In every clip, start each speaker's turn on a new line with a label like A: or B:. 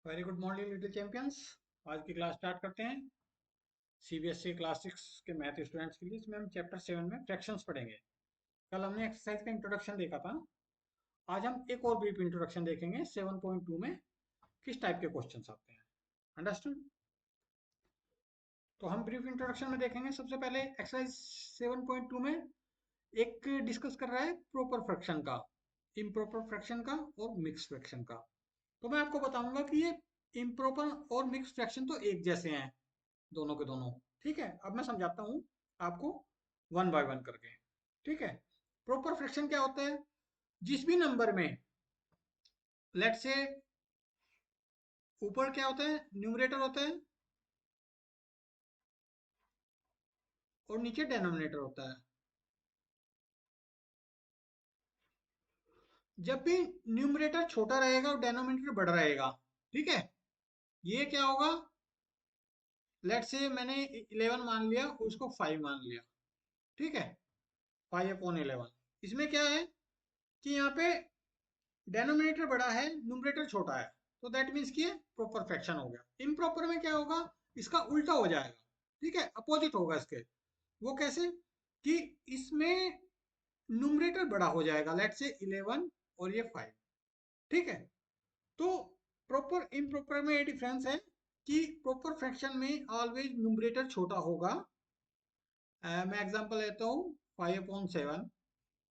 A: Very good morning little champions. आज की class start करते हैं। सीबीएसई क्लास 6 के मैथ स्टूडेंट्स के लिए इसमें हम चैप्टर 7 में फ्रैक्शंस पढ़ेंगे। कल हमने एक्सरसाइज का इंट्रोडक्शन देखा था। आज हम एक और ब्रीफ इंट्रोडक्शन देखेंगे 7.2 में किस टाइप के क्वेश्चंस आते हैं। अंडरस्टूड? तो हम ब्रीफ इंट्रोडक्शन में देखेंगे। सबसे पहले एक्सरसाइज 7.2 में एक डिस्कस कर रहा है प्रॉपर फ्रैक्शन का, इम्प्रॉपर फ्रैक्शन का और मिक्स फ्रैक्शन का। तो मैं आपको बताऊंगा कि ये इम्प्रॉपर और मिक्स फ्रैक्शन तो एक जैसे हैं, दोनों के दोनों। ठीक है, अब मैं समझाता हूं आपको वन बाय वन करके। ठीक है, प्रॉपर फ्रैक्शन क्या होता है? जिस भी नंबर में, लेट से, ऊपर क्या होता है, न्यूमरेटर होता है और नीचे डेनोमिनेटर होता है। जब भी न्यूमरेटर छोटा रहेगा और डेनोमिनेटर बड़ा रहेगा, ठीक है, ये क्या होगा, लेट से मैंने 11 मान लिया, उसको 5 मान लिया। ठीक है, 5/11। इसमें क्या है कि यहाँ पे डेनोमिनेटर बड़ा है, न्यूमरेटर छोटा है, तो दैट मीन्स कि ये प्रॉपर फ्रैक्शन हो गया। इम्प्रॉपर में क्या होगा, इसका उल्टा हो जाएगा। ठीक है, अपोजिट होगा इसके। वो कैसे कि इसमें न्यूमरेटर बड़ा हो जाएगा, लेट से 11 और ये 5। ठीक है, तो प्रॉपर इम्प्रॉपर में ये डिफरेंस है कि प्रॉपर फ्रैक्शन में ऑलवेज न्यूमरेटर छोटा होगा। मैं एग्जांपल लेता हूँ 5/7।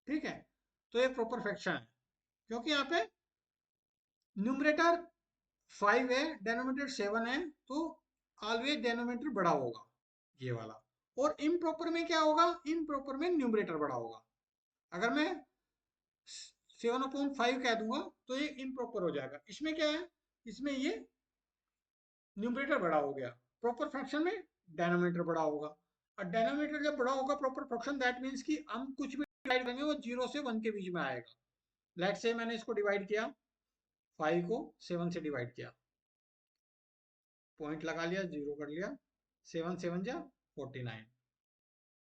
A: ठीक है, तो ये प्रॉपर फ्रैक्शन है क्योंकि यहाँ पे न्यूमरेटर 5 है, डेनोमिनेटर 7 है, तो ऑलवेज डेनोमिनेटर बड़ा होगा, ये वाला। और इम्प्रॉपर में क्या होगा, इम्प्रॉपर में न्यूमरेटर बड़ा होगा। अगर मैं 7/5 कह दूंगा तो ये इम्प्रॉपर हो जाएगा। इसमें क्या है, इसमें ये न्यूमरेटर बड़ा हो गया। प्रॉपर फ्रैक्शन में डेनोमिनेटर बड़ा होगा, और डेनोमिनेटर जब बड़ा होगा प्रॉपर फ्रैक्शन, दैट मीन्स कि हम कुछ भी डिवाइड करेंगे वो 0 से 1 के बीच में आएगा। लेट से मैंने इसको डिवाइड किया, 5 को 7 से डिवाइड किया, पॉइंट लगा लिया, 0 कर लिया, 7 7 जा 49,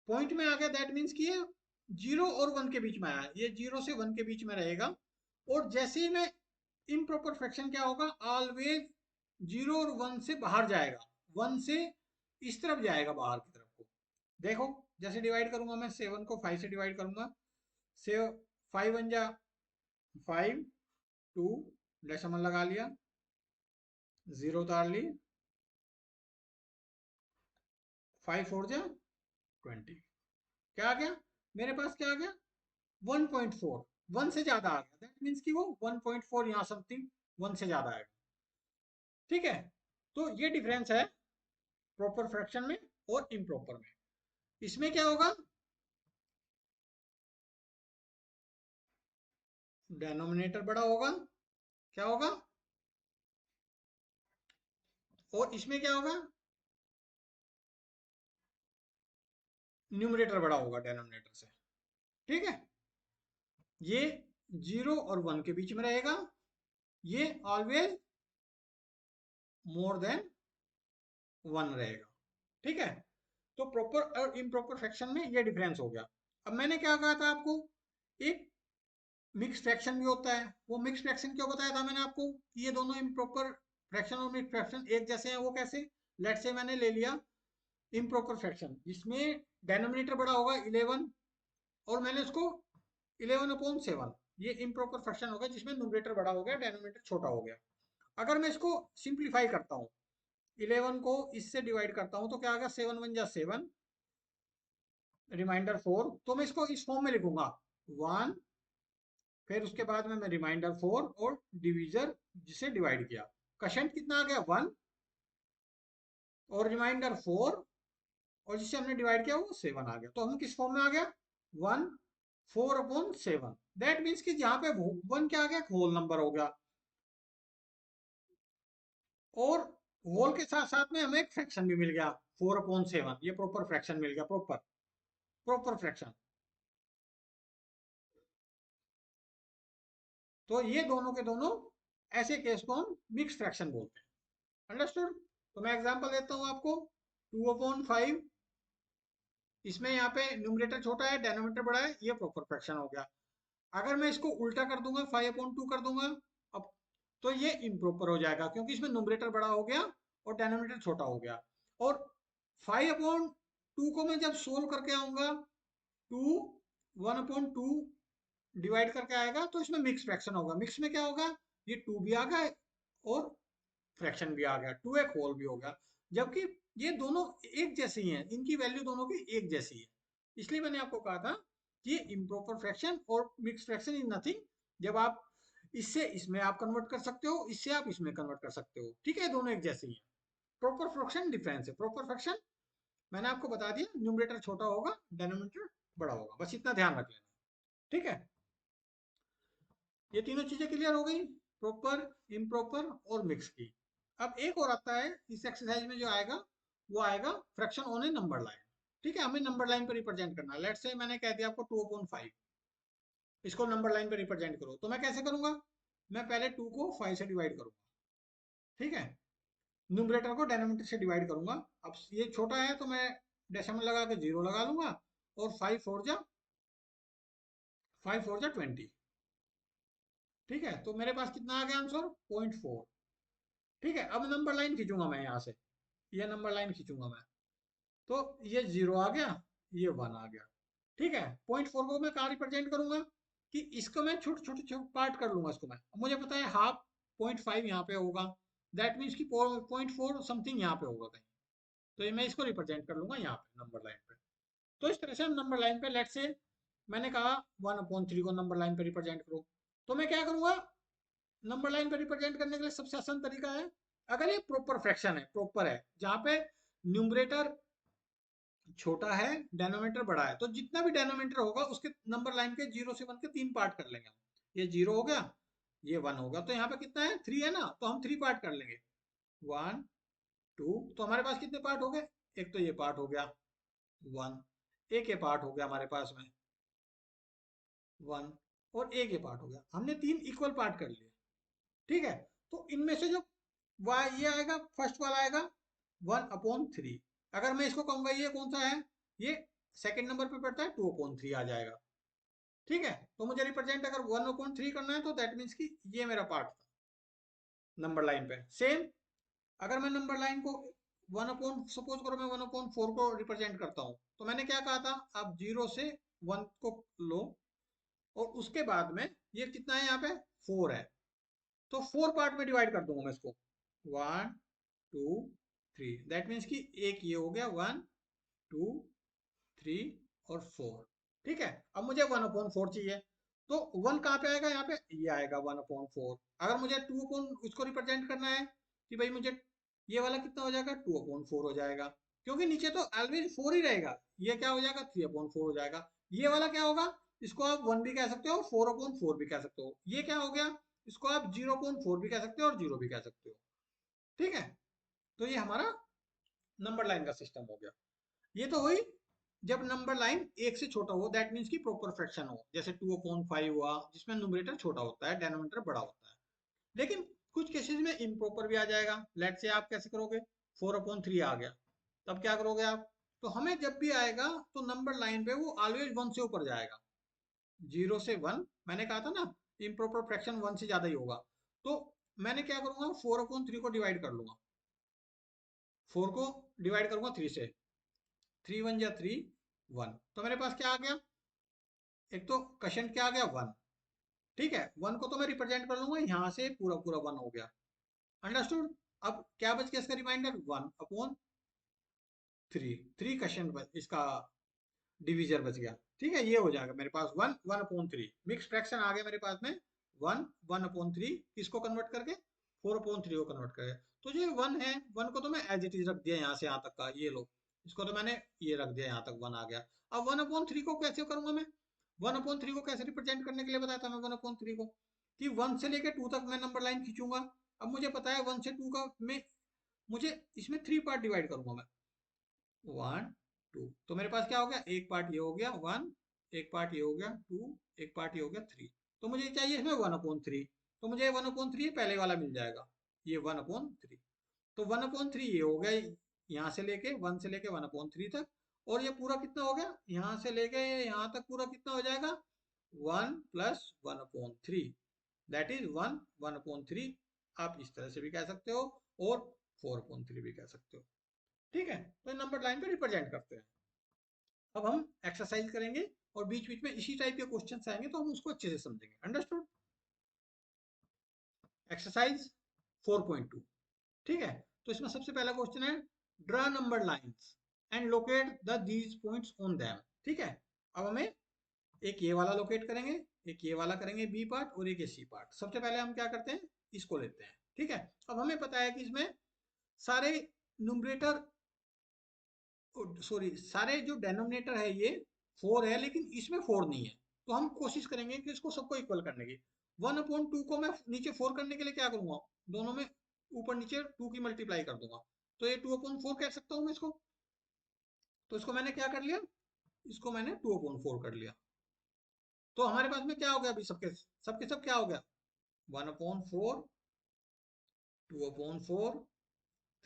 A: पॉइंट में आ गया। दैट मीन्स कि ये 0 और 1 के बीच में आया, ये 0 से 1 के बीच में रहेगा। और जैसे ही मैं इम्प्रॉपर फ्रैक्शन क्या होगा, ऑलवेज 0 और 1 से बाहर जाएगा, 1 से इस तरफ जाएगा, बाहर की तरफ को। देखो, जैसे डिवाइड करूंगा मैं 7 को 5 से डिवाइड करूंगा, से 5 1 जा 5, 2 डेसिमल लगा लिया, 0 उतार ली, 5 4 जा 20। क्या आ गया मेरे पास, क्या आ गया, 1.4। 1 से ज्यादा आ गया, दैट मीन्स कि वो 1.4 यहाँ समथिंग 1 से ज्यादा आएगा। ठीक है, तो ये डिफरेंस है प्रॉपर फ्रैक्शन में और इम्प्रॉपर में। इसमें क्या होगा, डेनोमिनेटर बड़ा होगा, क्या होगा, और इसमें क्या होगा, न्यूमरेटर बड़ा होगा डेनोमिनेटर से। ठीक है, ये 0 और 1 के बीच में रहेगा, ये ऑलवेज मोर देन 1 रहेगा। ठीक है, तो प्रॉपर और इम्प्रॉपर फ्रैक्शन में ये डिफरेंस हो गया। अब मैंने क्या कहा था आपको, एक मिक्स फ्रैक्शन भी होता है। वो मिक्स फ्रैक्शन क्यों बताया था मैंने आपको कि ये दोनों इम्प्रॉपर फ्रैक्शन और मिक्स फ्रैक्शन एक जैसे हैं। वो कैसे, लेट से मैंने ले लिया इम्प्रॉपर फ्रैक्शन जिसमें डेनोमिनेटर बड़ा होगा 11, और मैंने उसको 11/7, ये इम्प्रॉपर फ्रैक्शन होगा जिसमें न्यूमरेटर बड़ा हो गया, डेनोमिनेटर छोटा हो गया। अगर मैं इसको सिंप्लीफाई करता हूँ, 11 को इससे डिवाइड करता हूँ, तो क्या आएगा, 7 1 जा 7, रिमाइंडर 4। तो मैं इसको इस फॉर्म में लिखूंगा, 1, फिर उसके बाद में मैं रिमाइंडर 4 और डिवीजर जिसे डिवाइड किया, कशंट कितना आ गया, 1, और रिमाइंडर 4, और जिसे हमने डिवाइड किया वो 7 आ गया। तो हम किस फॉर्म में आ गया, 1/4/7। दैट मीन्स कि जहां पे 1 क्या आ गया, होल नंबर हो गया, और होल के साथ साथ में हमें एक फ्रैक्शन भी मिल गया, 4/7। ये प्रॉपर फ्रैक्शन मिल गया, प्रॉपर प्रॉपर फ्रैक्शन। तो ये दोनों के दोनों ऐसे केस को हम मिक्स फ्रैक्शन बोलते हैं। अंडरस्टूड? तो मैं एग्जांपल देता हूं आपको, 2/5। इसमें यहाँ पे न्यूमरेटर छोटा है, डेनोमिनेटर बड़ा है, ये प्रॉपर फ्रैक्शन हो गया। अगर मैं इसको उल्टा कर दूंगा, 5/2 कर दूंगा, अब तो ये इम्प्रॉपर हो जाएगा क्योंकि इसमें न्यूमरेटर बड़ा हो गया और डेनोमिनेटर छोटा हो गया। और 5/2 को मैं जब सोल्व करके आऊंगा, 2 1/2 डिवाइड करके आएगा तो इसमें मिक्स फ्रैक्शन होगा। मिक्स में क्या होगा, ये 2 भी आ गया और फ्रैक्शन भी आ गया, 2 एक होल भी हो गया। जबकि ये दोनों एक जैसी हैं, इनकी वैल्यू दोनों की एक जैसी है। इसलिए मैंने आपको कहा था कि इम्प्रॉपर फ्रैक्शन और मिक्स फ्रैक्शन इज नथिंग। जब आप इससे इसमें आप कन्वर्ट कर सकते हो, इससे आप इसमें कन्वर्ट कर सकते हो, ठीक है, दोनों एक जैसी हैं। प्रॉपर फ्रैक्शन डिफरेंस है। प्रॉपर फ्रैक्शन मैंने आपको बता दिया, न्यूमरेटर छोटा होगा, डिनोमिनेटर बड़ा होगा, बस इतना ध्यान रख लेना, ठीक है। ये तीनों चीजें क्लियर हो गई, प्रॉपर, इम्प्रॉपर और मिक्स की। अब एक और आता है इस एक्सरसाइज में जो आएगा, वो आएगा fraction on A number line. ठीक है, हमें नंबर लाइन पर रिप्रेजेंट करना है। लेट्स से मैंने कह दिया आपको 2/5, इसको नंबर लाइन पर रिप्रेजेंट करो। तो मैं कैसे करूंगा, मैं पहले 2 को 5 से डिवाइड करूंगा, ठीक है, न्यूमरेटर को डेनोमिनेटर से डिवाइड करूंगा। अब ये छोटा है तो मैं डेसिमल लगा के 0 लगा लूंगा, और 5 4 जा 20, ठीक है। तो मेरे पास कितना आ गया आंसर, 0.4, ठीक है। अब नंबर लाइन खींचूंगा मैं यहाँ से, ये नंबर लाइन खींचूंगा मैं, तो ये 0 आ गया, ये 1 आ गया, ठीक है। 0.4 को मैं कहाँ रिप्रेजेंट करूंगा, कि इसको मैं छोटे छोटे छोटे पार्ट कर लूंगा इसको मैं। मुझे पता है हाफ 0.5 यहाँ पे होगा, दैट मीन्स की 0.4 समथिंग यहाँ पे होगा कहीं, तो ये मैं इसको रिप्रेजेंट कर लूंगा यहाँ पे नंबर लाइन पे। तो इस तरह से हम नंबर लाइन पे, लेट से मैंने कहा 1/3 को नंबर लाइन पे रिप्रेजेंट करो, तो मैं क्या करूंगा, नंबर लाइन पे रिप्रेजेंट करने के लिए सबसे आसान तरीका है, अगर ये प्रॉपर फ्रैक्शन है, प्रॉपर है, जहां पे न्यूमरेटर छोटा है, डेनोमिनेटर बड़ा है, तो जितना भी डेनोमिनेटर होगा उसके नंबर लाइन के 0 से 1 के 3 पार्ट कर लेंगे हम। ये 0 हो गया, ये 1 होगा, तो यहाँ पे कितना है, 3 है ना, तो हम 3 पार्ट कर लेंगे, 1 2, तो हमारे पास कितने पार्ट हो गए, एक तो ये पार्ट हो गया 1, एक ये पार्ट हो गया हमारे पास में 1, और एक ये पार्ट हो गया, हमने 3 इक्वल पार्ट कर लिए, ठीक है। तो इनमें से जो ये आएगा, फर्स्ट वाला आएगा 1/3। अगर मैं इसको कहूंगा ये कौन सा है, ये सेकंड नंबर पे पड़ता है, 2/3 आ जाएगा, ठीक है। तो मुझे रिप्रेजेंट अगर 1/3 करना है तो दैट मीन्स कि ये मेरा पार्ट था नंबर लाइन पे। सेम अगर मैं नंबर लाइन को सपोज करो मैं 1/4 को रिप्रेजेंट करता हूँ, तो मैंने क्या कहा था, आप 0 से 1 को लो, और उसके बाद में ये कितना है यहाँ पे 4 है, तो 4 पार्ट में डिवाइड कर दूंगा मैं इसको, 1 2 3, दैट मीन्स कि एक ये हो गया 1 2 3 और 4, ठीक है। अब मुझे 1/4 चाहिए, तो 1 कहाँ पे आएगा, यहाँ पे ये आएगा 1/4। अगर मुझे 2 इसको रिप्रेजेंट करना है कि भाई मुझे ये वाला कितना हो जाएगा, 2/4 हो जाएगा, क्योंकि नीचे तो ऑलवेज 4 ही रहेगा, ये क्या हो जाएगा 3/4 हो जाएगा। ये वाला क्या होगा, इसको आप 1 भी कह सकते हो, 4/4 भी कह सकते हो। ये क्या हो गया, इसको आप 0/4 भी कह सकते हो और 0 भी कह सकते हो, ठीक है। तो ये हमारा नंबर लाइन का सिस्टम हो गया। ये तो हुई जब नंबर लाइन एक से छोटा हो, दैट मीन्स की प्रॉपर फ्रैक्शन हो, जैसे 2/5 हुआ, जिसमें न्यूमरेटर छोटा होता है, डेनोमिनेटर बड़ा होता है। लेकिन कुछ केसेस में इम्प्रॉपर भी आ जाएगा। लेट से आप कैसे करोगे, 4/3 आ गया, तब क्या करोगे आप, तो हमें जब भी आएगा तो नंबर लाइन पे वो ऑलवेज 1 से ऊपर जाएगा, 0 से 1, मैंने कहा था ना इम्प्रॉपर फ्रैक्शन 1 से ज्यादा ही होगा। तो मैंने क्या करूंगा, 4/3 को डिवाइड कर लूंगा, 4 को डिवाइड करूंगा 3 से, 3 1 जा 3 1, तो मेरे पास क्या आ गया, एक तो क्वेश्चन क्या आ गया 1, ठीक है। 1 को तो मैं रिप्रेजेंट कर लूंगा यहाँ से, पूरा पूरा 1 हो गया, अंडरस्टूड। अब क्या बच गया इसका रिमाइंडर, 1/3, 3 क्वेश्चन इसका डिवीजर बच गया, ठीक है। ये हो जाएगा मेरे पास 1/3, मिक्स फ्रैक्शन आ गया मेरे पास में 1/3, किसको कन्वर्ट करके, 4/3 को कन्वर्ट करके। तो जो 1 है, 1 को तो मैं एज इट इज रख दिया यहाँ से यहाँ तक का, ये लो, इसको तो मैंने ये रख दिया, यहाँ तक 1 आ गया। अब 1/3 को कैसे करूंगा मैं, 1/3 को कैसे रिप्रेजेंट करने के लिए बताया था मैं 1/3 को, कि 1 से लेके 2 तक मैं नंबर लाइन खींचूंगा। अब मुझे पता है 1 से 2 का मैं, मुझे इसमें 3 पार्ट डिवाइड करूंगा मैं, 1 2, तो मेरे पास क्या हो गया, एक पार्ट ये हो गया 1, एक पार्ट ये हो गया 2, एक पार्ट ये हो गया 3, तो मुझे चाहिए इसमें 1/3, तो मुझे 1/3 पहले वाला मिल जाएगा, ये 1/3, तो 1/3 ये हो गया, यहाँ से लेके 1 से लेके 1/3 तक, और ये पूरा कितना हो गया, यहाँ से लेके यहाँ तक पूरा कितना हो जाएगा, 1 + 1/3, दैट इज 1/3 आप इस तरह से भी कह सकते हो और 4/3 भी कह सकते हो। ठीक है, तो नंबर लाइन पे रिप्रेजेंट करते हैं। अब हम एक्सरसाइज करेंगे और बीच बीच में इसी टाइप के क्वेश्चन आएंगे तो हम उसको अच्छे से समझेंगे। अंडरस्टूड? एक्सरसाइज 4.2। ठीक है, तो इसमें सबसे पहला क्वेश्चन है draw number lines and locate the these points on them. ठीक है, अब हमें एक ये वाला लोकेट करेंगे, एक ये वाला करेंगे बी पार्ट और एक ये सी पार्ट। सबसे पहले हम क्या करते हैं, इसको लेते हैं। ठीक है, अब हमें पता है कि इसमें सारे न्यूमरेटर, सॉरी सारे जो डेनोमिनेटर है ये 4 है, लेकिन इसमें 4 नहीं है। तो हम कोशिश करेंगे कि इसको सबको इक्वल करने की। 1/2 को मैं नीचे 4 करने के लिए क्या करूंगा, दोनों में ऊपर नीचे 2 की मल्टीप्लाई कर दूंगा, तो ये 2/4 कह सकता हूँ मैं इसको। तो इसको मैंने क्या कर लिया, इसको मैंने 2/4 कर लिया। तो हमारे पास में क्या हो गया अभी, सबके सबके सब क्या हो गया, 1/4, 2/4,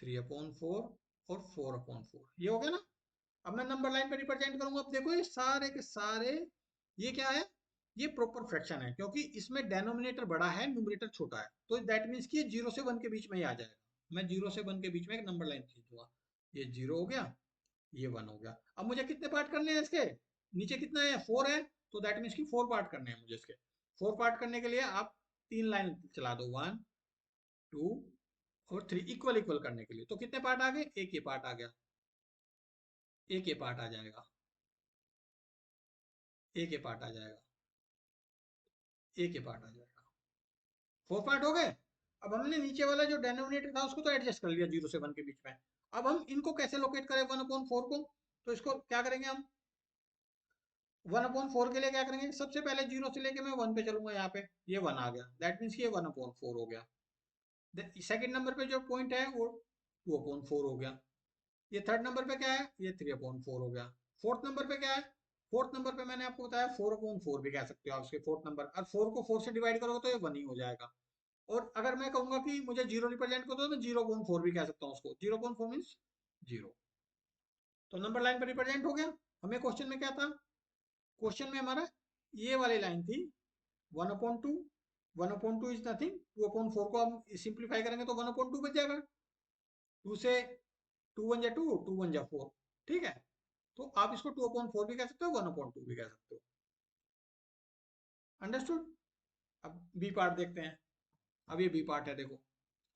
A: 3/4 और 4/4, ये हो गया ना। अब मैं नंबर लाइन पे रिप्रेजेंट करूंगा। अब देखो ये सारे के सारे, ये क्या है, ये प्रॉपर फ्रैक्शन है, क्योंकि इसमें डेनोमिनेटर बड़ा है न्यूमरेटर छोटा है, तो दैट मीन्स कि ये 0 से 1 के बीच में ही आ जाएगा। मैं 0 से 1 के बीच में एक नंबर लाइन खींच दूंगा, ये 0 हो गया, ये 1 हो गया। अब मुझे कितने पार्ट करने हैं इसके, नीचे कितना है 4 है, तो दैट मीन्स कि 4 पार्ट करने हैं मुझे इसके। 4 पार्ट करने के लिए आप 3 लाइन चला दो, 1 2 और 3, इक्वल इक्वल करने के लिए। तो कितने पार्ट आ गए, एक ये पार्ट आ गया, एक ये पार्ट आ जाएगा, एक ये पार्ट आ जाएगा, एक ये पार्ट आ जाएगा। 4 पार्ट हो गए। अब हमने नीचे वाला जो डेनोमिनेटर था उसको तो एडजस्ट कर लिया 0 से 1 के बीच में। अब हम इनको कैसे लोकेट करें 1/4 को, तो इसको क्या करेंगे हम, 1/4 के लिए क्या करेंगे, सबसे पहले 0 से लेके मैं 1 पे चलूंगा, यहाँ पे ये 1 आ गया, दैट मीन्स ये 1/4 हो गया। सेकंड नंबर पे जो पॉइंट है वो 2/4 हो गया। ये थर्ड नंबर पे क्या है, ये 3/4 हो गया। फोर्थ नंबर पे क्या है, फोर्थ नंबर पे मैंने आपको बताया 4/4 भी कह सकते हो आप उसके फोर्थ नंबर, और 4 को 4 से डिवाइड करोगे तो ये 1 ही हो जाएगा। और अगर मैं कहूंगा कि मुझे 0 रिप्रेजेंट कर दो तो मैं 0/4 भी कह सकता हूँ उसको, 0/4 मीन्स 0। तो नंबर लाइन पर रिप्रेजेंट हो गया। हमें क्वेश्चन में क्या था, क्वेश्चन में हमारा ये वाली लाइन थी 1/2, 1/2 इज नथिंग, 2/4 को हम सिंप्लीफाई करेंगे तो 1/2 बच जाएगा। 2 से 2 1 जा 2, 2 1 जा 4। ठीक है, तो आप इसको 2/4 भी कह सकते हो, 1/2 भी कह सकते हो। अंडरस्टूड? अब बी पार्ट देखते हैं। अब ये बी पार्ट है, देखो।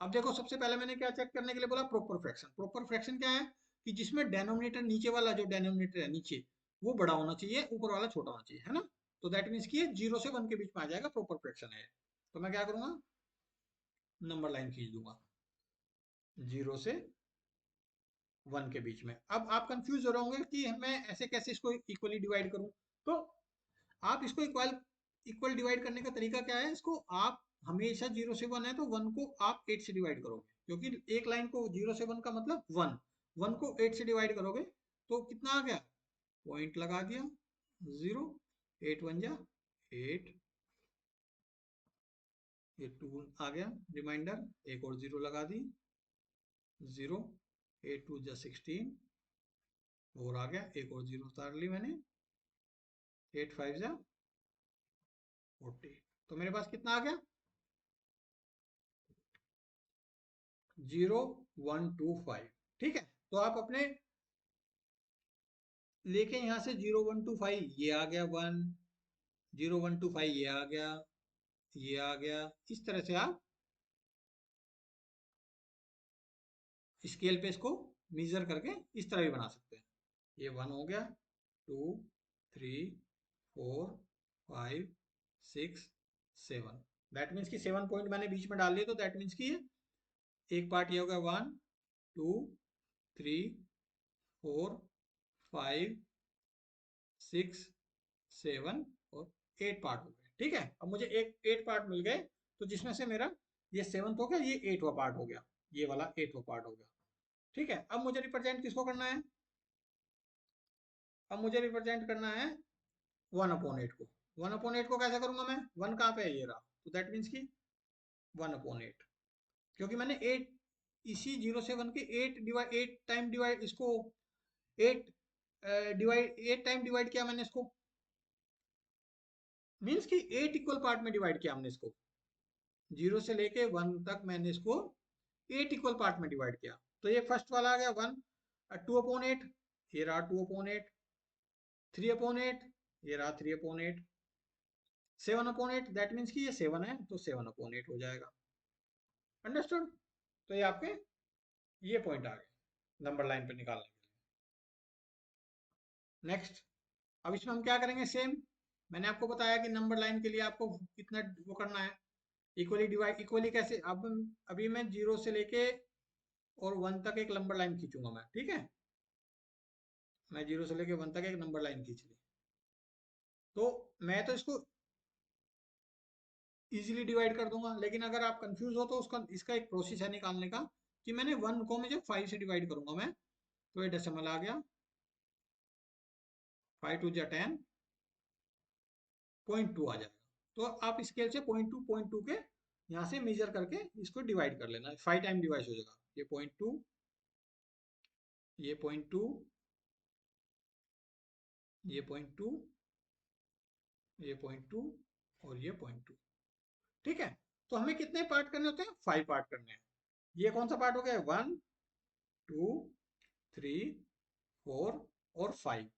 A: अब देखो सबसे पहले मैंने क्या चेक करने के लिए बोला, प्रॉपर फ्रैक्शन। प्रॉपर फ्रैक्शन क्या है कि जिसमें डेनोमिनेटर, नीचे वाला जो डेनोमिनेटर है नीचे, वो बड़ा होना चाहिए, ऊपर वाला छोटा होना चाहिए, है ना। तो दैट मीन्स कि ये 0 से 1 के बीच में आ जाएगा, प्रॉपर फ्रैक्शन है। तो मैं क्या करूंगा, नंबर लाइन खींच दूंगा 0 से 1 के बीच में। अब आप कंफ्यूज हो रहे होंगे कि मैं ऐसे कैसे इसको इक्वली डिवाइड करूं। तो आप इसको इक्वल इक्वल डिवाइड करने का तरीका क्या है, इसको आप हमेशा 0 से 1 है तो 1 को आप 8 से डिवाइड करोगे, क्योंकि एक लाइन को 0 से 1 का मतलब 1, 1 को 8 से डिवाइड करोगे तो कितना आ गया, पॉइंट लगा दिया 0, 8 1 जा 8, ये 2 आ गया रिमाइंडर, एक और 0 लगा दी 0, 8 2 जा 16 और आ गया, एक और 0 उतार ली मैंने, 8 5 जा 40। तो मेरे पास कितना आ गया, 0 1 2 5। ठीक है, तो आप अपने लेके यहाँ से 0 1 2 5, ये आ गया 1, 0 1 2 5 ये आ गया, ये आ गया, इस तरह से आप स्केल पे इसको मेजर करके इस तरह भी बना सकते हैं। ये 1 हो गया, 2 3 4 5 6 7, दैट मीन्स कि 7 पॉइंट मैंने बीच में डाल दिए, तो दैट मीन्स कि ये एक पार्ट ये हो गया 1 2 3 4 5 6 7 और 8 पार्ट हो गए। ठीक है, अब मुझे एक 8 पार्ट मिल गए, तो जिसमें से मेरा ये 7th हो गया, ये 8वां पार्ट हो गया, ये वाला 8वां पार्ट हो गया। ठीक है, अब मुझे रिप्रेजेंट किसको करना है, अब मुझे रिप्रेजेंट करना है 1/8 को। 1/8 को कैसे करूंगा मैं, 1 कहाँ पे है, ये रहा, तो दैट मीन्स की 1/8, क्योंकि मैंने 8 इसी 0 से 1 के 8 टाइम डिवाइड इसको 8 डिवाइड 8 टाइम डिवाइड किया मैंने इसको, मीन्स कि 8 इक्वल पार्ट में डिवाइड किया हमने इसको, जीरो से लेके 1 तक मैंने इसको 8 इक्वल पार्ट में डिवाइड किया। तो ये फर्स्ट वाला आ गया 1, 2/8, ये रहा 2/8, 3/8, ये रहा 3/8, 7/8, दैट मीन्स कि ये 7 है तो 7/8 हो जाएगा। अंडरस्टूड? तो ये आपके ये पॉइंट आ गए नंबर लाइन पे निकालने के लिए। नेक्स्ट, अब इसमें हम क्या करेंगे, सेम मैंने आपको बताया कि नंबर लाइन के लिए आपको कितना वो करना है, इक्वली डिवाइड। इक्वली कैसे, अब अभी मैं जीरो से लेके और 1 तक एक नंबर लाइन खींचूंगा मैं, ठीक है। मैं जीरो से लेके 1 तक एक नंबर लाइन खींच ली, तो मैं तो इसको इजीली डिवाइड कर दूंगा। लेकिन अगर आप कंफ्यूज हो तो उसका इसका एक प्रोसेस है निकालने का, कि मैंने 1 को मुझे 5 से डिवाइड करूंगा मैं, तो ये डेसिमल आ गया, 5 2 जा 10, 0.2 आ जाएगा। तो आप स्केल से 0.2 के यहाँ से मेजर करके इसको डिवाइड कर लेना, 5 टाइम डिवाइड हो जाएगा। ये 0.2, ये 0.2, ये 0.2, ये 0.2 और ये 0.2, ठीक है। तो हमें कितने पार्ट करने होते हैं, 5 पार्ट करने हैं। ये कौन सा पार्ट हो गया, 1 2 3 4 और 5,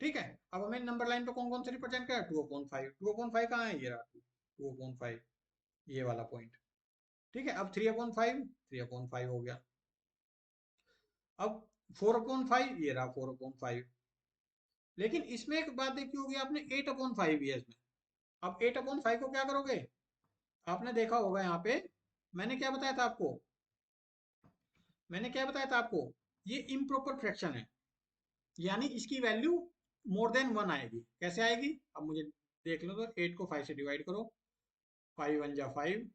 A: ठीक है। अब हमें नंबर लाइन पे कौन कौन से रिप्रेजेंट करा, 2/5, 2/5 कहाँ है, ये रहा 2/5, ये वाला पॉइंट, ठीक है। अब 3/5, 3/5 हो गया। अब 4/5, ये रहा 4/5। लेकिन इसमें एक बात देखी होगी आपने, 8/5 है इसमें। अब 8/5 को क्या करोगे, आपने देखा होगा यहाँ पे, मैंने क्या बताया था आपको, मैंने क्या बताया था आपको, ये इम्प्रॉपर फ्रैक्शन है, यानी इसकी वैल्यू मोर देन 1 आएगी। कैसे आएगी, अब मुझे देख लो, तो 8 को 5 से डिवाइड करो, 5 1 जा 5,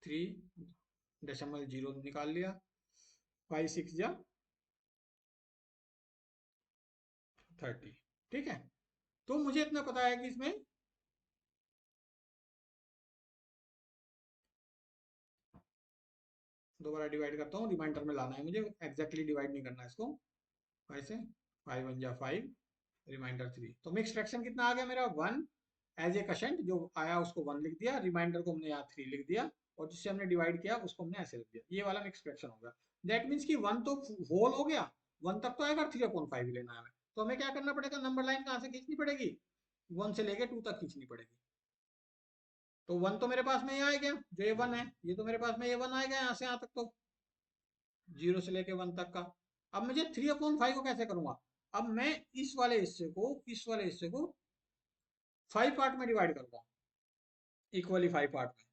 A: 3.0 निकाल लिया, 5 6 जा 30, ठीक है। तो मुझे इतना पता है कि इसमें दोबारा डिवाइड करता हूँ, रिमाइंडर में लाना है मुझे, एग्जैक्टली डिवाइड नहीं करना है इसको। 5 से 5 1 जा 5, रिमाइंडर 3, तो मिक्स फ्रैक्शन कितना आ गया मेरा, 1। एज ए क्वोशिएंट जो आया उसको 1 लिख दिया, रिमाइंडर को हमने यहाँ 3 लिख दिया, और जिससे हमने डिवाइड किया उसको हमने ऐसे लिख दिया। ये वाला मिक्स फ्रैक्शन हो गया। दैट मीन्स कि 1 तो होल हो गया, 1 तक तो आएगा, 3/5 लेना है हमें। तो हमें क्या करना पड़ेगा, नंबर लाइन कहाँ से खींचनी पड़ेगी, 1 से लेके 2 तक खींचनी पड़ेगी। तो 1 तो मेरे पास में ये आ गया, जो ये 1 है, ये तो मेरे पास में ये 1 आ गया यहाँ से यहाँ तक, तो 0 से लेके 1 तक का। अब मुझे 3/5 को कैसे करूंगा, अब मैं इस वाले हिस्से को 5 पार्ट में डिवाइड करूंगा, इक्वली 5 पार्ट में।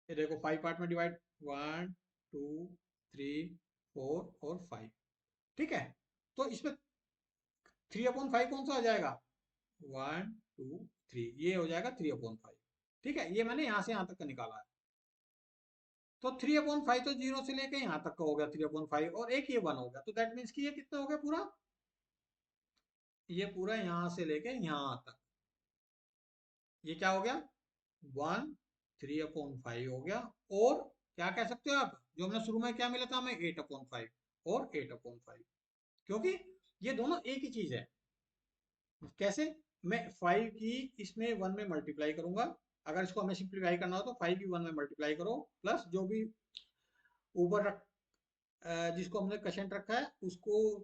A: ये देखो 5 पार्ट में डिवाइड, 1 2 3 4 और 5, ठीक है। तो इसमें 3/5 कौन सा आ जाएगा, 1 2 3, ये हो जाएगा 3/5, ठीक है। ये मैंने यहाँ से यहाँ तक का निकाला है। तो 3/5 तो 0 से लेके यहाँ तक का हो गया 3/5, और एक ये 1 हो गया, तो दैट मीन्स कि ये कितना हो गया पूरा, ये पूरा यहाँ से लेके यहाँ तक, ये क्या हो गया, 1 3/5 हो गया। और क्या कह सकते हो आप, जो हमने शुरू में क्या मिला था हमें, 8/5 और 8/5, क्योंकि ये दोनों एक ही चीज है। कैसे, मैं 5 की इसमें 1 में मल्टीप्लाई करूंगा, अगर इसको हमें सिंप्लीफाई करना हो तो 5 की 1 में मल्टीप्लाई करो, प्लस जो भी ऊपर जिसको हमने क्वोशिएंट रखा है उसको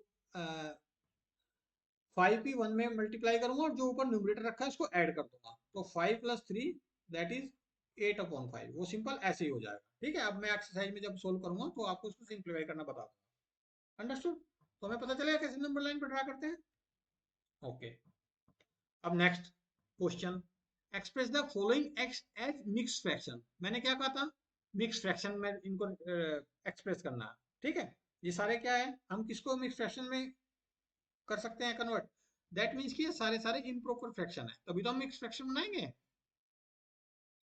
A: 5 की 1 में मल्टीप्लाई करूंगा, और जो ऊपर न्यूमरेटर रखा है उसको ऐड कर दूंगा, तो 5 + 3 दैट इज 8/5। वो सिंपल ऐसे ही हो जाएगा, ठीक है। अब मैं एक्सरसाइज में जब सोल्व करूंगा तो आपको उसको सिंप्लीफाई करना बता दूंगा। अंडरस्टूड? तो हमें पता चलेगा कैसे नंबर लाइन पर ड्रा करते हैं। ओके, अब next question, express the following x as mix fraction. मैंने क्या कहा था, मिक्स फ्रैक्शन में इनको एक्सप्रेस करना है, ठीक है। ये सारे क्या है, हम किसको मिक्स फ्रैक्शन में कर सकते हैं कन्वर्ट, दैट मीन्स कि ये सारे सारे इम्प्रॉपर फ्रैक्शन है, तभी तो हम मिक्स फ्रैक्शन बनाएंगे,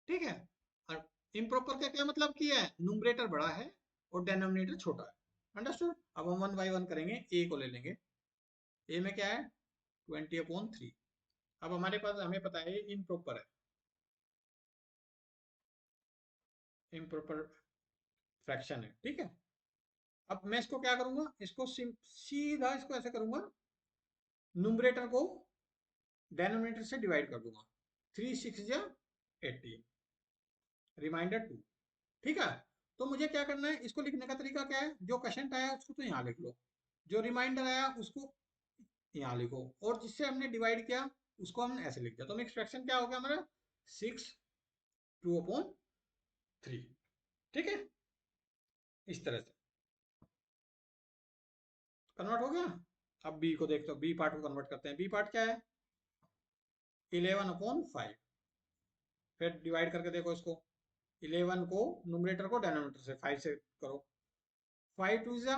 A: ठीक है। और इम्प्रॉपर का क्या मतलब किया है, न्यूमरेटर बड़ा है और डिनोमिनेटर छोटा है। अंडरस्टूड? अब हम 1 बाय 1 करेंगे, ए को ले लेंगे। ए में क्या है, 20/3। अब हमारे पास, हमें पता है ये इम्प्रॉपर है, इम्प्रॉपर फ्रैक्शन है, ठीक है। अब मैं इसको क्या करूंगा, इसको सीधा इसको ऐसे करूंगा, न्यूमरेटर को डिनोमिनेटर से डिवाइड कर दूंगा, 3 6 जा 80, रिमाइंडर 2। ठीक है, तो मुझे क्या करना है, इसको लिखने का तरीका क्या है, जो क्वेश्चन आया उसको तो यहाँ लिख लो, जो रिमाइंडर आया उसको यहाँ लिखो, और जिससे हमने डिवाइड किया उसको हमने ऐसे लिख दिया। तो मिक्स फ्रैक्शन क्या हो गया हमारा, 6/2/3। ठीक है, इस तरह से कन्वर्ट हो गया। अब बी को देखते हो, बी पार्ट को कन्वर्ट करते हैं। बी पार्ट क्या है, 11/5। फिर डिवाइड करके देखो इसको, 11 को न्यूमरेटर को डिनोमिनेटर से 5 से करो, 5 2 जा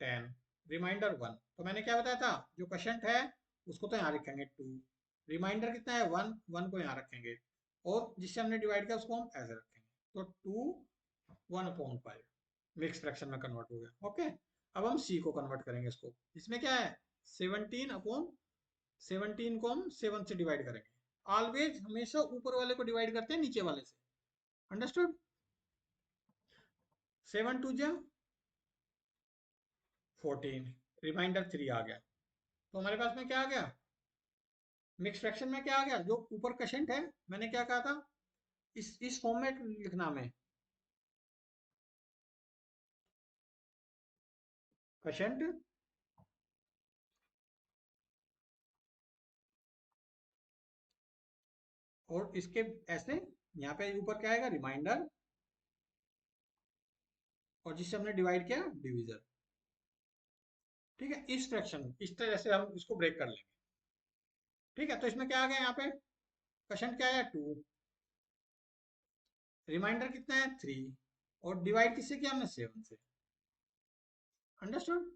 A: 10, रिमाइंडर 1। तो मैंने क्या बताया था, जो क्वोशंट है उसको तो यहाँ रखेंगे 2, रिमाइंडर कितना है 1, 1 को यहाँ रखेंगे, और जिससे हमने डिवाइड किया उसको हम ऐसे रखेंगे। तो 2 1/5 मिक्स फ्रैक्शन में कन्वर्ट हो गया। ओके, अब हम सी को कन्वर्ट करेंगे इसको। इसमें क्या है, 17/17 को हम 7 से डिवाइड करेंगे। ऑलवेज हमेशा ऊपर वाले को डिवाइड करते हैं नीचे वाले से। अंडरस्टूड। 7 2 जा 14, रिमाइंडर 3 आ गया। तो हमारे पास में क्या आ गया, मिक्स फ्रैक्शन में क्या आ गया, जो ऊपर क्वोशंट है मैंने क्या कहा था, इस फॉर्म में लिखना में, क्वोशंट और इसके ऐसे, यहाँ पे ऊपर क्या आएगा, रिमाइंडर, और जिससे हमने डिवाइड किया डिवीजर। ठीक है, इस फ्रैक्शन इस तरह से हम इसको ब्रेक कर लेंगे। ठीक है, तो इसमें क्या आ गया, यहाँ पे क्वोशंट क्या है 2, रिमाइंडर कितना है 3, और डिवाइड किससे किया हमने 7 से। अंडरस्टूड।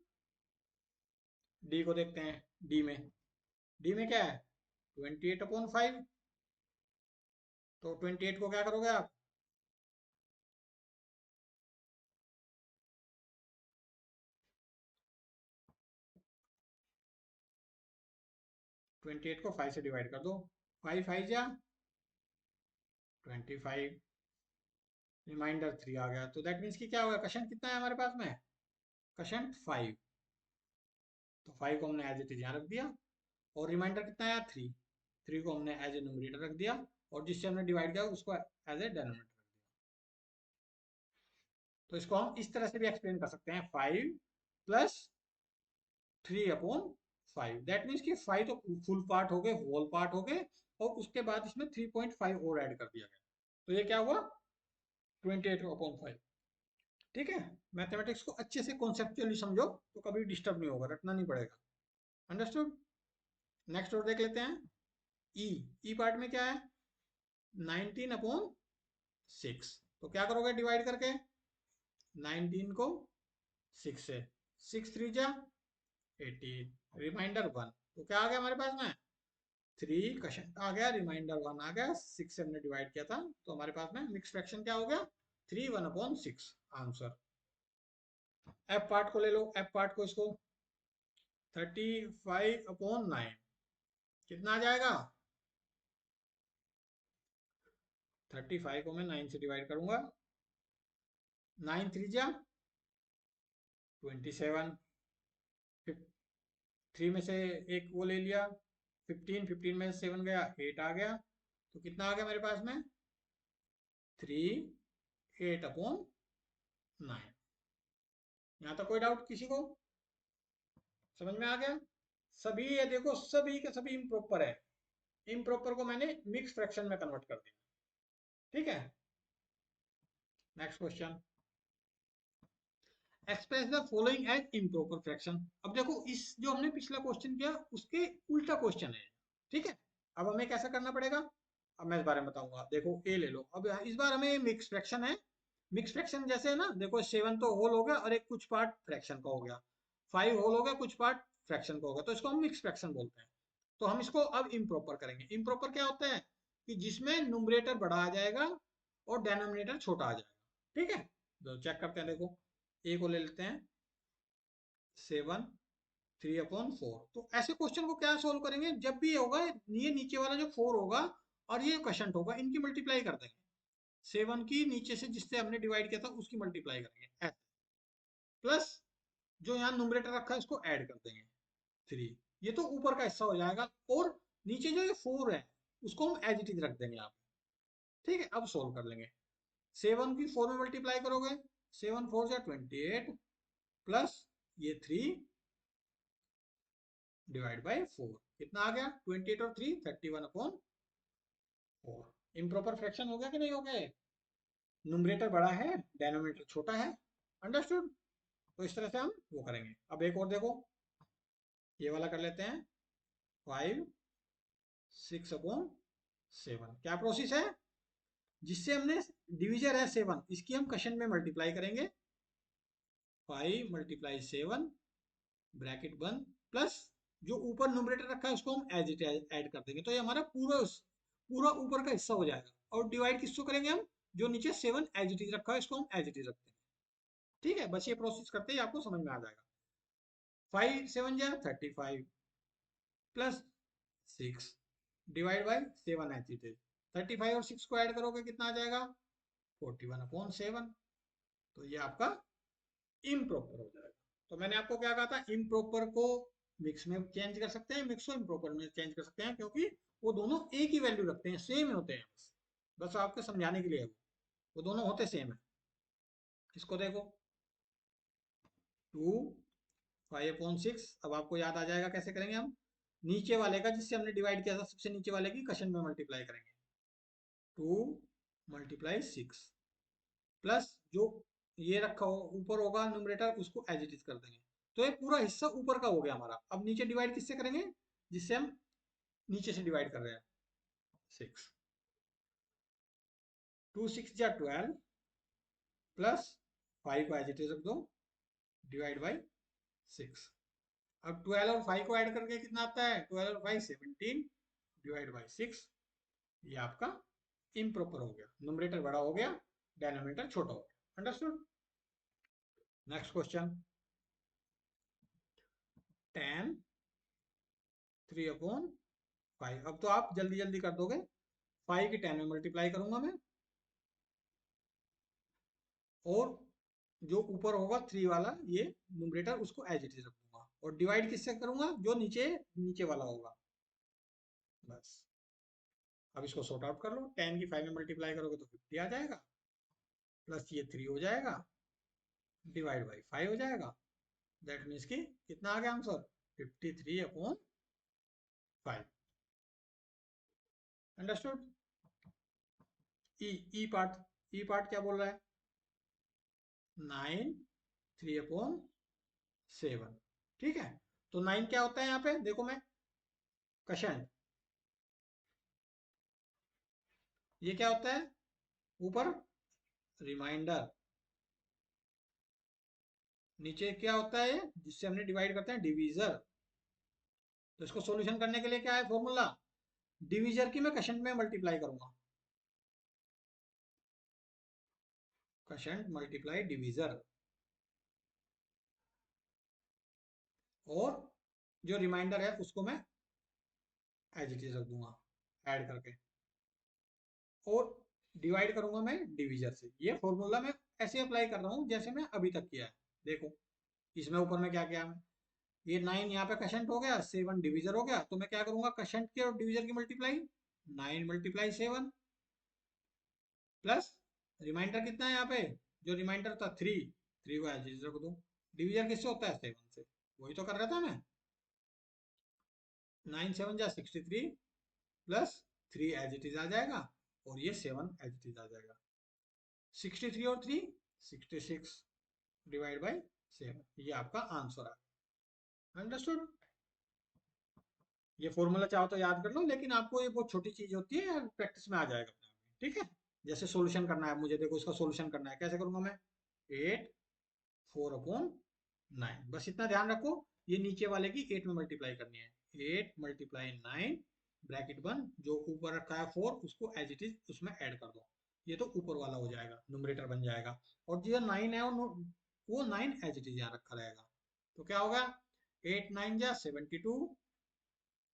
A: डी को देखते हैं, डी में क्या है 28/5। तो 28 को क्या करोगे आप, 28 को 5 से डिवाइड कर दो, 5 5 जा 25, रिमाइंडर 3 आ गया। तो दैट मीन्स कि क्या होगा, क्वोशंट कितना है हमारे पास में, क्वोशंट 5। तो 5 को हमने एज इट इज यहाँ रख दिया, और रिमाइंडर कितना आया 3, 3 को हमने एज ए न्यूमरेटर रख दिया, और जिससे हमने डिवाइड किया उसको एज ए डिनोमिनेटर रख दिया। तो इसको हम इस तरह से भी एक्सप्लेन कर सकते हैं, 5 + 3/5। दैट मीन्स कि 5 तो फुल पार्ट हो गए, होल पार्ट हो गए, और उसके बाद इसमें 3.5 और ऐड कर दिया गया। तो ये क्या हुआ, 28/5। ठीक है, मैथमेटिक्स को अच्छे से कॉन्सेप्चुअली समझो तो कभी डिस्टर्ब नहीं होगा, रटना नहीं पड़ेगा। अंडरस्टूड। नेक्स्ट और देख लेते हैं, ई। ई पार्ट में क्या है, 19/6। तो क्या करोगे डिवाइड करके, 19 को 6 से, 6 3 जा 18, रिमाइंडर 1। तो क्या आ गया हमारे पास में, 3 क्वेश्चन आ गया, रिमाइंडर 1 आ गया, 6 से हमने डिवाइड किया था। तो हमारे पास में मिक्स फ्रैक्शन क्या हो गया, 3 1/6 आंसर। एफ पार्ट को ले लो, एफ पार्ट को इसको 35/9 कितना आ जाएगा, 35 को मैं 9 से डिवाइड करूंगा, 9 3 जा 27, 3 में से एक वो ले लिया 15, 15 में से 7 गया 8 आ गया। तो कितना आ गया मेरे पास में, 3/8/9। यहाँ तक कोई डाउट किसी को, समझ में आ गया। सभी ये देखो, सभी के सभी इम्प्रॉपर है, इम्प्रॉपर को मैंने मिक्स फ्रैक्शन में कन्वर्ट कर दिया। ठीक है, next question, express the following as improper fraction. अब देखो, इस जो हमने पिछला क्वेश्चन किया उसके उल्टा क्वेश्चन है। ठीक है, अब हमें कैसा करना पड़ेगा, अब मैं इस बारे में बताऊंगा। देखो ए ले लो, अब इस बार हमें मिक्स फ्रैक्शन है। मिक्स फ्रैक्शन जैसे है ना, देखो 7 तो होल हो गया और एक कुछ पार्ट फ्रैक्शन का हो गया, 5 होल हो गया कुछ पार्ट फ्रैक्शन का हो गया, तो इसको हम मिक्स फ्रैक्शन बोलते हैं। तो हम इसको अब इम्प्रॉपर करेंगे। इम्प्रॉपर क्या होता है, कि जिसमें न्यूमरेटर बड़ा आ जाएगा और डेनोमिनेटर छोटा आ जाएगा। ठीक है, तो चेक करते हैं, देखो ए को ले लेते हैं, 7 3/4। तो ऐसे क्वेश्चन को क्या सोल्व करेंगे, जब भी ये होगा, ये नीचे वाला जो 4 होगा और ये क्वेश्चन होगा, इनकी मल्टीप्लाई कर देंगे। 7 की नीचे से जिससे हमने डिवाइड किया था उसकी मल्टीप्लाई करेंगे ऐसे, प्लस जो यहाँ न्यूमरेटर रखा है उसको ऐड कर देंगे 3। ये तो ऊपर का हिस्सा हो जाएगा, और नीचे जो ये 4 है उसको हम एज इट इज रख देंगे यहाँ पे। ठीक है, अब सोल्व कर लेंगे। 7 की 4 में मल्टीप्लाई करोगे, 7 4 जा 28 प्लस ये 3 डिवाइड बाई 4, कितना आ गया 28 और 3 31/4। इम्प्रॉपर फ्रैक्शन हो गया कि नहीं हो गया? न्यूमरेटर बड़ा है, डेनोमिनेटर छोटा है। अंडरस्टूड? तो इस तरह से हम वो करेंगे। अब एक और देखो, ये वाला कर लेते हैं। 5 6/7, क्या प्रोसेस है? जिससे हमने डिविजर है 7, इसकी हम क्वेश्चन में मल्टीप्लाई करेंगे। 5 × 7 ब्रैकेट बंद प्लस जो ऊपर न्यूमरेटर रखा है उसको हम एज इट ऐड कर देंगे, तो ये हमारा पूरा पूरा ऊपर का हिस्सा हो जाएगा। और डिवाइड किसको करेंगे हम? जो नीचे 7 एज इट इज रखा है इसको हम एज इट इज रखते हैं। ठीक है, बस ये प्रोसेस करते ही आपको समझ में आ जाएगा। 5 7 जा 35 plus 6 divide by 7 as it is. 35 और 6 को ऐड करोगे कितना आ जाएगा? 41/7। तो ये आपका इम्प्रॉपर हो जाएगा। तो मैंने आपको क्या कहा था, इम्प्रॉपर को मिक्स में चेंज कर सकते हैं, मिक्स को इम्प्रॉपर में चेंज कर सकते हैं, क्योंकि वो दोनों एक ही वैल्यू रखते हैं, सेम होते हैं। बस आपको समझाने के लिए है, वो दोनों होते सेम है। इसको देखो 2 5/6। अब आपको याद आ जाएगा कैसे करेंगे हम। नीचे वाले का जिससे हमने डिवाइड किया था, सबसे नीचे वाले की क्वेश्चन में मल्टीप्लाई करेंगे। 2 × 6 प्लस जो ये रखा हो ऊपर होगा न्यूमरेटर, उसको एज इट इज कर देंगे। तो ये पूरा हिस्सा ऊपर का हो गया हमारा। अब नीचे डिवाइड किससे करेंगे? जिससे हम नीचे से डिवाइड कर रहे हैं, 6। 2 6 जा 12 प्लस 5 को एज इट इज रख दो डिवाइड बाई 6। अब 12 और 5 को ऐड करके कितना आता है? 12 और 5 17 डिवाइड बाई 6। ये आपका इम्प्रॉपर हो गया, न्यूमरेटर बड़ा हो गया, डिनोमिनेटर छोटा हो गया। अंडरस्टूड? Next question, 10 3/5। अब तो आप जल्दी जल्दी कर दोगे। 5 की 10 में मल्टीप्लाई करूंगा मैं, और जो ऊपर होगा 3 वाला ये न्यूमरेटर, उसको एज इट इज रखूंगा। और डिवाइड किससे करूंगा? जो नीचे नीचे वाला होगा। बस अब इसको सॉर्ट आउट कर लो। 10 की 5 में मल्टीप्लाई करोगे तो 50 आ जाएगा, प्लस ये 3 हो जाएगा, डिवाइड बाई 5 हो जाएगा। दैट मीन्स कि कितना आ गया आंसर? 53/5। अंडरस्टूड? ई पार्ट, ई पार्ट क्या बोल रहा है? 9 3/7। ठीक है, तो 9 क्या होता है यहाँ पे? देखो मैं क्वेश्चन, ये क्या होता है ऊपर? रिमाइंडर। नीचे क्या होता है? जिससे हमने डिवाइड करते हैं, डिवीजर। तो इसको सॉल्यूशन करने के लिए क्या है फॉर्मूला? डिवीजर की मैं क्वेश्चन में मल्टीप्लाई करूंगा। क्वेश्चन मल्टीप्लाई डिवीजर, और जो रिमाइंडर है उसको मैं एज इट इज रख दूंगा ऐड करके, और डिवाइड करूंगा मैं डिवीजर से। ये फॉर्मूला मैं ऐसे अप्लाई कर रहा हूँ जैसे मैं अभी तक किया है। देखो इसमें ऊपर में क्या किया मैं, ये 9 यहाँ पे कशंट हो गया, 7 डिवीजर हो गया, तो मैं क्या करूंगा कशंट की और डिवीजर की मल्टीप्लाई। 9 × 7 प्लस रिमाइंडर कितना है यहाँ पे? जो रिमाइंडर था 3, 3 को एज इट इज रख दो। डिवीजर किससे होता है? 7 से। वही तो कर रहा था मैं। 9 7 जा 63 प्लस 3 एज इट इज आ जाएगा, और ये 7 एज इट इज आ जाएगा। 63 और 3 66 डिवाइड बाई 7। ये आपका आंसर है। अंडरस्टूड? ये फॉर्मूला चाहो तो याद कर लो, लेकिन आपको ये बहुत छोटी चीज होती है, प्रैक्टिस में आ जाएगा अपने आप में। ठीक है, जैसे सॉल्यूशन करना है मुझे, देखो इसका सॉल्यूशन करना है, कैसे करूंगा मैं? 8 4/9, बस इतना ध्यान रखो। ये नीचे वाले की 8 में मल्टीप्लाई करनी है। 8 × 9 ब्रैकेट बंद, जो ऊपर रखा है 4 उसको एज इट इज उसमें ऐड कर दो। ये तो ऊपर वाला हो जाएगा, न्यूमरेटर बन जाएगा। और जो 9 है वो 9 एज इट इज यहाँ रखा रहेगा। तो क्या होगा? 8 9 जा 72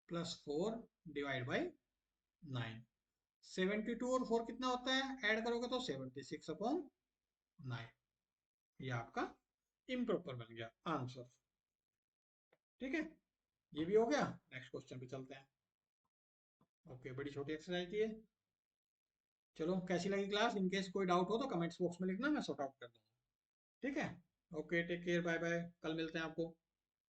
A: प्लस 4 डिवाइड बाई 9। 72 और 4 कितना होता है? ऐड करोगे तो 76/9। ये आपका इम्प्रॉपर बन गया आंसर। ठीक है, ये भी हो गया। नेक्स्ट क्वेश्चन पे चलते हैं। ओके, बड़ी छोटी एक्सरसाइज थी ये। चलो, कैसी लगी क्लास? इनकेस कोई डाउट हो तो कमेंट्स बॉक्स में लिखना, मैं सॉर्ट आउट कर दूंगा। ठीक है। Okay, take care, bye bye, कल मिलते हैं आपको।